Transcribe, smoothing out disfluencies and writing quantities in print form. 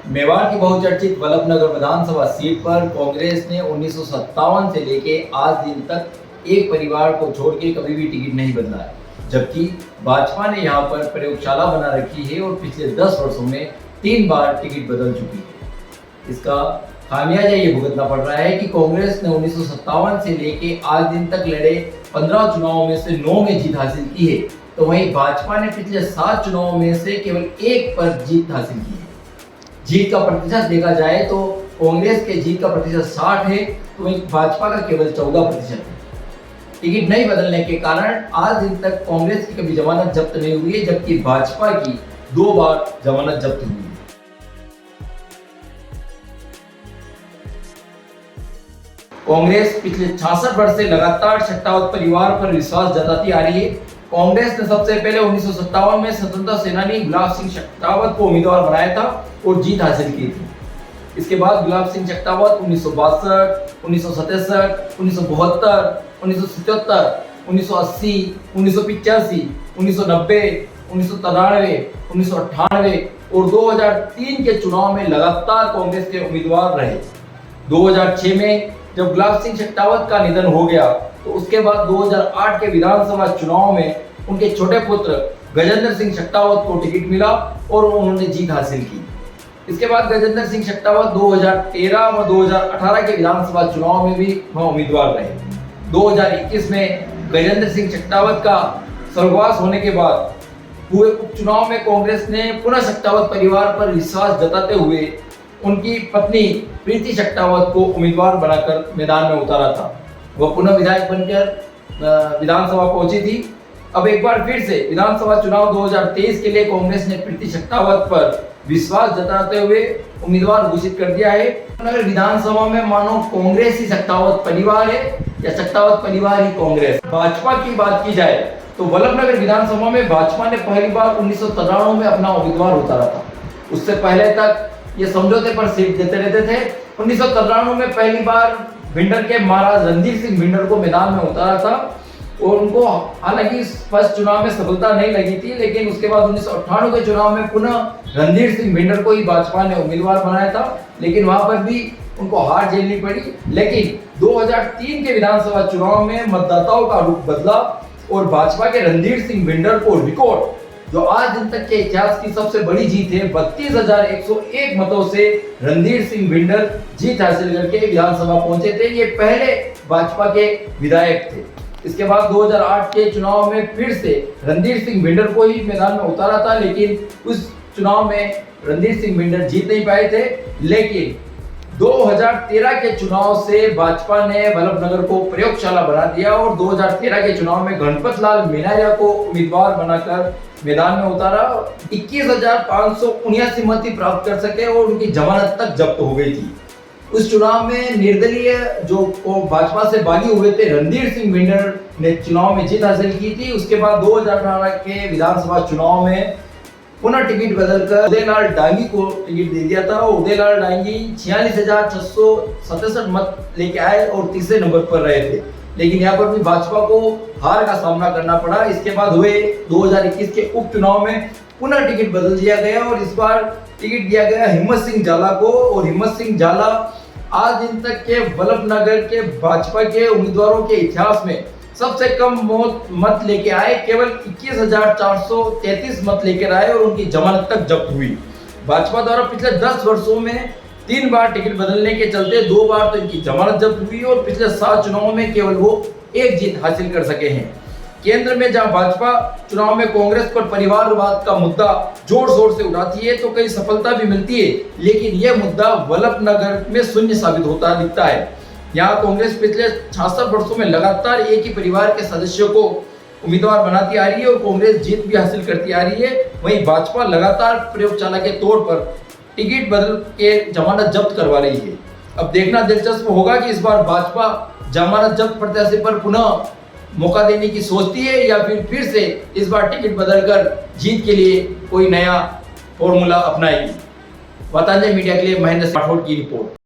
मेवाड़ की बहुचर्चित वल्लभनगर विधानसभा सीट पर कांग्रेस ने 1957 से लेके आज दिन तक एक परिवार को छोड़ के कभी भी टिकट नहीं बदला है, जबकि भाजपा ने यहां पर प्रयोगशाला बना रखी है और पिछले 10 वर्षों में 3 बार टिकट बदल चुकी है। इसका खामियाजा ये भुगतना पड़ रहा है कि कांग्रेस ने 1957 से लेके आज दिन तक लड़े 15 चुनावों में से 9 में जीत हासिल की है, तो वहीं भाजपा ने पिछले 7 चुनावों में से केवल 1 पर जीत हासिल की है। जीत का प्रतिशत देखा जाए तो कांग्रेस के जीत का प्रतिशत 60 है, तो वहीं भाजपा का केवल 14% है। टिकट नहीं बदलने के कारण आज दिन तक कांग्रेस की कभी जमानत जब्त नहीं हुई है, जबकि भाजपा की 2 बार जमानत जब्त हुई है। कांग्रेस पिछले 66 वर्ष से लगातार शेखावत परिवार पर विश्वास जताती आ रही है। कांग्रेस ने सबसे पहले 1957 में स्वतंत्रता सेनानी गुलाब सिंह शेखावत को उम्मीदवार बनाया था और जीत हासिल की थी। इसके बाद गुलाब सिंह शेखावत 1962, 1967, 1972, 1977, 1980, 1985, 1990, 1993, 1998 और 2003 के चुनाव में लगातार कांग्रेस के उम्मीदवार रहे। 2006 में जब गुलाब सिंह शेखावत का निधन हो गया, तो उसके बाद 2008 के विधानसभा चुनाव में उनके छोटे पुत्र गजेंद्र सिंह शेखावत को टिकट मिला और उन्होंने जीत हासिल की। इसके बाद गजेंद्र सिंह शेखावत 2013 व 2018 के विधानसभा चुनाव में भी वह उम्मीदवार रहे। 2021 में गजेंद्र सिंह शेखावत का स्वर्गवास होने के बाद हुए उपचुनाव में कांग्रेस ने पुनः शेखावत परिवार पर विश्वास जताते हुए उनकी पत्नी प्रीति शेखावत को उम्मीदवार बनाकर मैदान में उतारा था। वह पुनः विधायक बनकर विधानसभा पहुंची थी। अब एक बार फिर से विधानसभा चुनाव 2023 के लिए कांग्रेस ने प्रीति शेखावत पर विश्वास जताते हुए उम्मीदवार घोषित कर दिया है। अगर विधानसभा में मानो कांग्रेस ही शेखावत परिवार है या शेखावत परिवार ही कांग्रेस। भाजपा की बात की जाए तो वल्लभनगर विधानसभा में भाजपा ने पहली बार 1993 में अपना उम्मीदवार उतारा था। उससे पहले तक ये समझौते पर सीट देते रहते थे। 1993 में पहली बार भिंडर के महाराज रणधीर सिंह भिंडर को मैदान में उतारा था और उनको हालांकि फर्स्ट चुनाव में सफलता नहीं लगी थी, लेकिन उसके बाद 1998 के चुनाव में पुनः रणधीर सिंह भिंडर को ही भाजपा ने उम्मीदवार बनाया था, लेकिन वहां पर भी उनको हार झेलनी पड़ी। लेकिन 2003 के विधानसभा चुनाव में मतदाताओं का रुख बदला और भाजपा के रणधीर सिंह भिंडर को रिकॉर्ड, जो आज दिन तक के इतिहास की सबसे बड़ी जीत है, 32,101 मतों से रणधीर सिंह भिंडर जीत हासिल करके विधानसभा पहुंचे थे। ये पहले भाजपा के विधायक थे। इसके बाद 2008 के चुनाव में फिर से रणधीर सिंह भिंडर को ही मैदान में उतारा था, लेकिन उस चुनाव में रणधीर सिंह भिंडर जीत नहीं पाए थे। लेकिन 2013 के चुनाव से भाजपा ने वल्लभनगर को प्रयोगशाला बना दिया और 2013 के चुनाव में गणपत लाल मीनारिया को उम्मीदवार बनाकर मैदान में उतारा। 21,579 मत ही प्राप्त कर सके और उनकी जमानत तक जब्त हो गई थी। उस चुनाव में निर्दलीय जो भाजपा से बागी हुए थे रणधीर सिंह भिंडर ने चुनाव में जीत हासिल की थी। उसके बाद 2018 के विधानसभा चुनाव में पुनः टिकट बदलकर उदयलाल डांगी को टिकट दे दिया था। उदयलाल डांगी 46,667 मत लेके आए और तीसरे नंबर पर रहे थे, लेकिन यहाँ पर भी भाजपा को हार का सामना करना पड़ा। इसके बाद हुए 2021 के उपचुनाव में पुनः टिकट बदल दिया गया और इस बार टिकट दिया गया हिम्मत सिंह जाला को। और हिम्मत सिंह जाला आज दिन तक के वल्लभनगर के भाजपा के उम्मीदवारों के इतिहास में सबसे कम मत लेके आए, केवल 21,433 मत लेकर आए और उनकी जमानत तक जब्त हुई। भाजपा द्वारा पिछले 10 वर्षों में 3 बार टिकट बदलने के चलते 2 बार तो इनकी जमानत जब्त हुई और पिछले 7 चुनावों में केवल वो 1 जीत हासिल कर सके हैं। केंद्र में जहां भाजपा चुनाव में कांग्रेस पर परिवारवाद का मुद्दा जोर शोर से उठाती है तो कई सफलता भी मिलती है, लेकिन यह मुद्दा वल्लभनगर में शून्य साबित होता दिखता है। यहाँ कांग्रेस पिछले 66 वर्षों में लगातार एक ही परिवार के सदस्यों को उम्मीदवार बनाती आ रही है और कांग्रेस जीत भी हासिल करती आ रही है। वहीं भाजपा लगातार प्रयोगशाला के तौर पर टिकट बदल के जमानत जब्त करवा रही है। अब देखना दिलचस्प होगा कि इस बार भाजपा जमानत जब्त प्रत्याशी पर पुनः मौका देने की सोचती है या फिर से इस बार टिकट बदलकर जीत के लिए कोई नया फॉर्मूला अपनाएगी। वातांजलि मीडिया के लिए महेंद्र राठौड़ की रिपोर्ट।